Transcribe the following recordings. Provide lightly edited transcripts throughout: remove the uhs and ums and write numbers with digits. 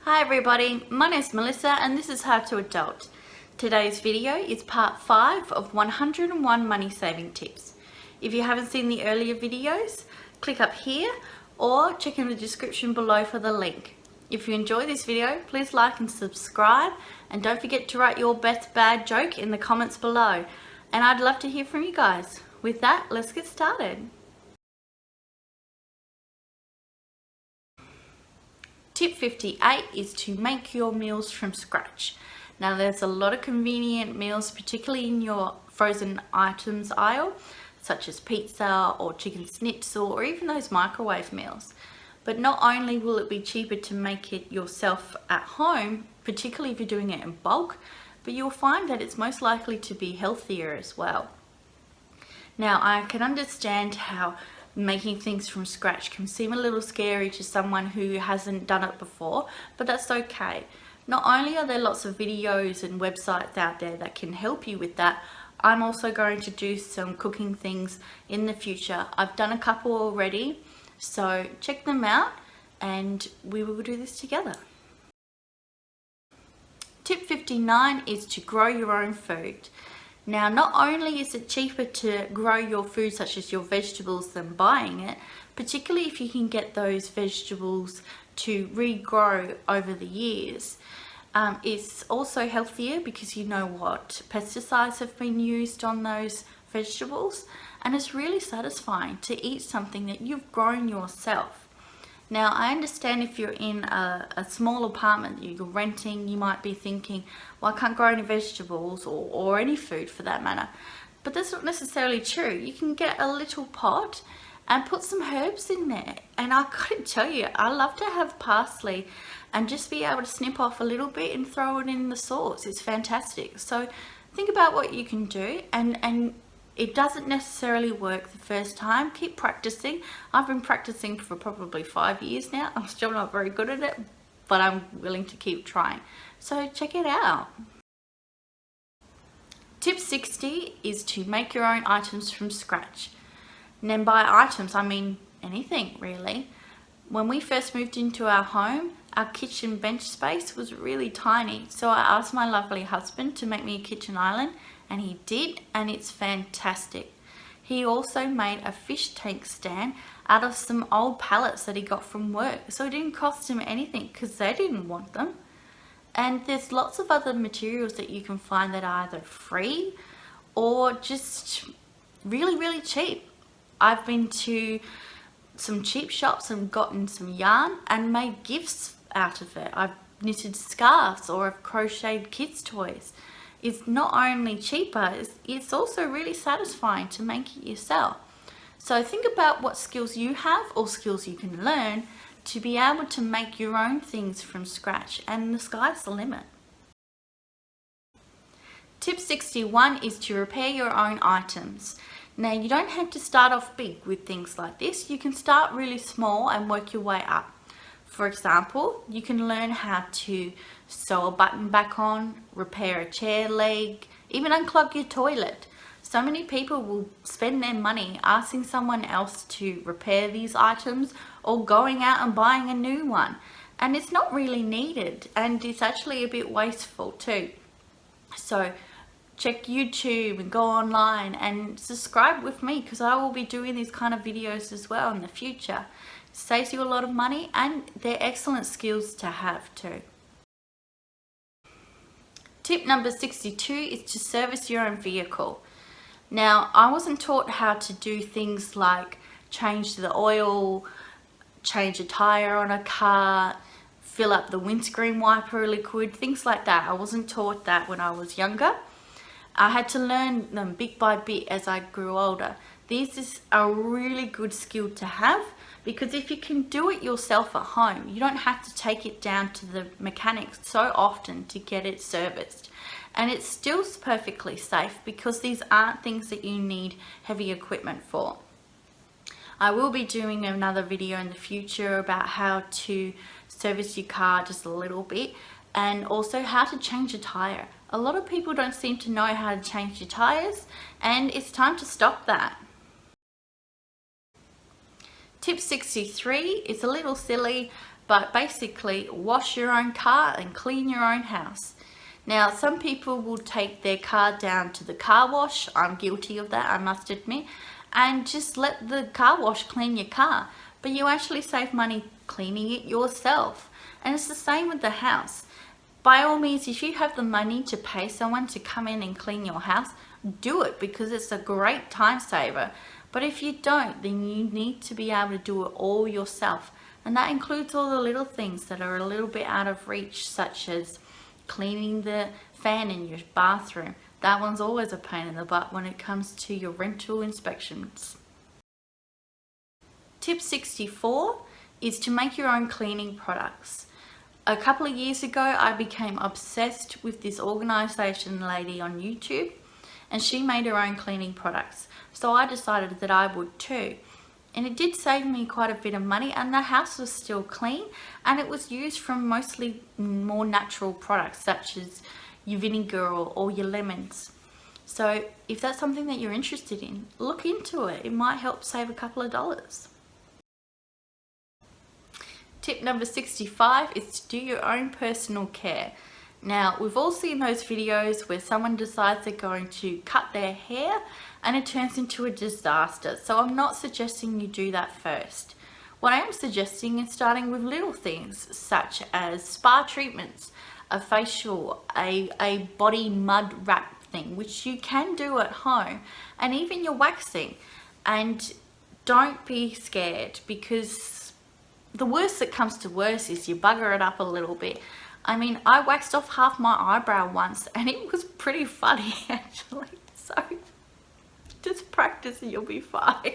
Hi everybody, my name is Melissa and this is How to Adult. Today's video is part 5 of 101 money saving tips. If you haven't seen the earlier videos, click up here or check in the description below for the link. If you enjoy this video, please like and subscribe, and don't forget to write your best bad joke in the comments below, and I'd love to hear from you guys. With that, let's get started. Tip 58 is to make your meals from scratch. Now there's a lot of convenient meals, particularly in your frozen items aisle, such as pizza or chicken schnitzel or even those microwave meals. But not only will it be cheaper to make it yourself at home, particularly if you're doing it in bulk, but you'll find that it's most likely to be healthier as well. Now I can understand how making things from scratch can seem a little scary to someone who hasn't done it before, but that's okay. Not only are there lots of videos and websites out there that can help you with that, I'm also going to do some cooking things in the future. I've done a couple already, so check them out and we will do this together. Tip 59 is to grow your own food. Now, not only is it cheaper to grow your food, such as your vegetables, than buying it, particularly if you can get those vegetables to regrow over the years. It's also healthier because you know what pesticides have been used on those vegetables, and it's really satisfying to eat something that you've grown yourself. Now, I understand if you're in a small apartment that you're renting, you might be thinking, well, I can't grow any vegetables or any food for that matter. But that's not necessarily true. You can get a little pot and put some herbs in there. And I gotta tell you, I love to have parsley and just be able to snip off a little bit and throw it in the sauce. It's fantastic. So think about what you can do, and it doesn't necessarily work the first time. Keep practicing. I've been practicing for probably 5 years now. I'm still not very good at it, but I'm willing to keep trying. So check it out. Tip 60 is to make your own items from scratch. And then by items, I mean anything really. When we first moved into our home, our kitchen bench space was really tiny. So I asked my lovely husband to make me a kitchen island, and he did, and it's fantastic. He also made a fish tank stand out of some old pallets that he got from work, so it didn't cost him anything because they didn't want them. And there's lots of other materials that you can find that are either free or just really cheap. I've been to some cheap shops and gotten some yarn and made gifts out of it. I've knitted scarves or I've crocheted kids' toys. It's not only cheaper, it's also really satisfying to make it yourself. So think about what skills you have or skills you can learn to be able to make your own things from scratch, and the sky's the limit. Tip 61 is to repair your own items. Now, you don't have to start off big with things like this. You can start really small and work your way up. For example, you can learn how to sew a button back on, repair a chair leg, even unclog your toilet. So many people will spend their money asking someone else to repair these items or going out and buying a new one. And it's not really needed, and it's actually a bit wasteful too. So check YouTube and go online and subscribe with me, because I will be doing these kind of videos as well in the future. It saves you a lot of money and they're excellent skills to have too. Tip number 62 is to service your own vehicle. Now, I wasn't taught how to do things like change the oil, change a tire on a car, fill up the windscreen wiper liquid, things like that. I wasn't taught that when I was younger. I had to learn them bit by bit as I grew older. This is a really good skill to have, because if you can do it yourself at home, you don't have to take it down to the mechanics so often to get it serviced. And it's still perfectly safe because these aren't things that you need heavy equipment for. I will be doing another video in the future about how to service your car just a little bit, and also how to change a tire. A lot of people don't seem to know how to change your tires, and it's time to stop that. Tip 63 is a little silly, but basically wash your own car and clean your own house. Now, some people will take their car down to the car wash. I'm guilty of that, I must admit, and just let the car wash clean your car. But you actually save money cleaning it yourself. And it's the same with the house. By all means, if you have the money to pay someone to come in and clean your house, do it, because it's a great time saver. But if you don't, then you need to be able to do it all yourself. And that includes all the little things that are a little bit out of reach, such as cleaning the fan in your bathroom. That one's always a pain in the butt when it comes to your rental inspections. Tip 64 is to make your own cleaning products. A couple of years ago, I became obsessed with this organization lady on YouTube, and she made her own cleaning products. So I decided that I would too. And it did save me quite a bit of money, and the house was still clean, and it was used from mostly more natural products such as your vinegar or your lemons. So if that's something that you're interested in, look into it. It might help save a couple of dollars. Tip number 65 is to do your own personal care. Now, we've all seen those videos where someone decides they're going to cut their hair and it turns into a disaster. So I'm not suggesting you do that first. What I am suggesting is starting with little things such as spa treatments, a facial, a body mud wrap thing, which you can do at home, and even your waxing. And don't be scared, because the worst that comes to worst is you bugger it up a little bit. I mean, I waxed off half my eyebrow once and it was pretty funny actually. So just practice and you'll be fine.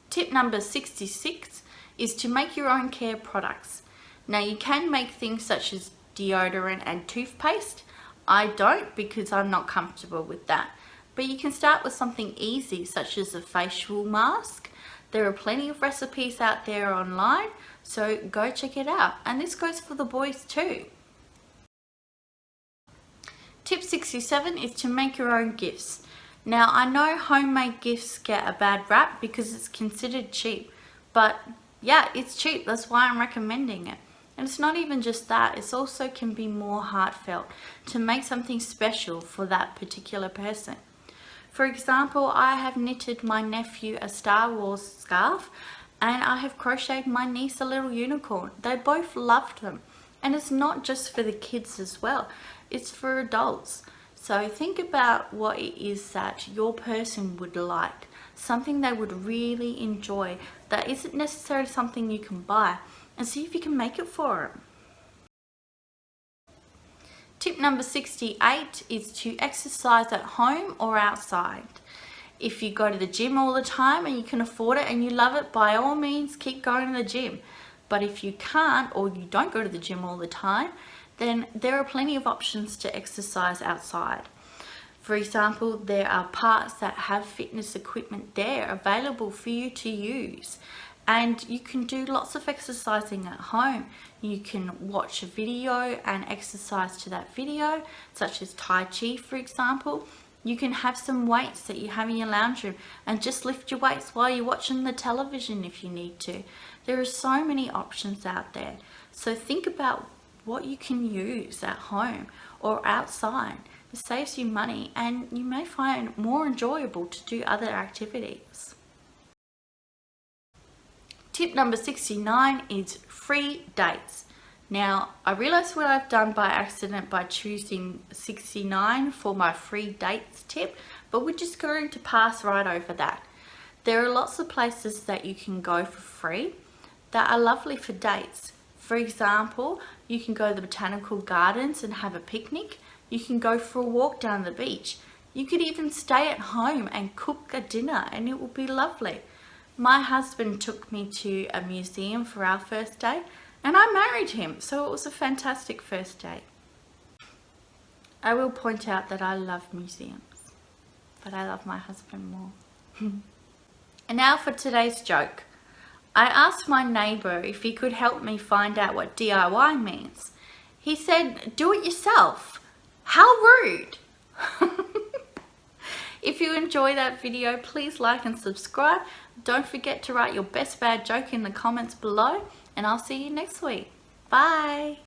Tip number 66 is to make your own care products. Now, you can make things such as deodorant and toothpaste. I don't, because I'm not comfortable with that. But you can start with something easy such as a facial mask. There are plenty of recipes out there online, so go check it out. And this goes for the boys too. Tip 67 is to make your own gifts. Now, I know homemade gifts get a bad rap because it's considered cheap, but yeah, it's cheap. That's why I'm recommending it. And it's not even just that, it also can be more heartfelt to make something special for that particular person. For example, I have knitted my nephew a Star Wars scarf, and I have crocheted my niece a little unicorn. They both loved them. And it's not just for the kids as well, it's for adults. So think about what it is that your person would like, something they would really enjoy that isn't necessarily something you can buy, and see if you can make it for them. Tip number 68 is to exercise at home or outside. If you go to the gym all the time and you can afford it and you love it, by all means keep going to the gym. But if you can't, or you don't go to the gym all the time, then there are plenty of options to exercise outside. For example, there are parks that have fitness equipment there available for you to use. And you can do lots of exercising at home. You can watch a video and exercise to that video, such as Tai Chi, for example. You can have some weights that you have in your lounge room and just lift your weights while you're watching the television if you need to. There are so many options out there. So think about what you can use at home or outside. It saves you money and you may find it more enjoyable to do other activities. Tip number 69 is free dates. Now, I realize what I've done by accident by choosing 69 for my free dates tip, but we're just going to pass right over that. There are lots of places that you can go for free that are lovely for dates. For example, you can go to the botanical gardens and have a picnic. You can go for a walk down the beach. You could even stay at home and cook a dinner and it will be lovely. My husband took me to a museum for our first date and I married him, so it was a fantastic first date. I will point out that I love museums, but I love my husband more. And now for today's joke. I asked my neighbour if he could help me find out what DIY means. He said, "Do it yourself." How rude! If you enjoy that video, please like and subscribe. Don't forget to write your best bad joke in the comments below, and I'll see you next week. Bye.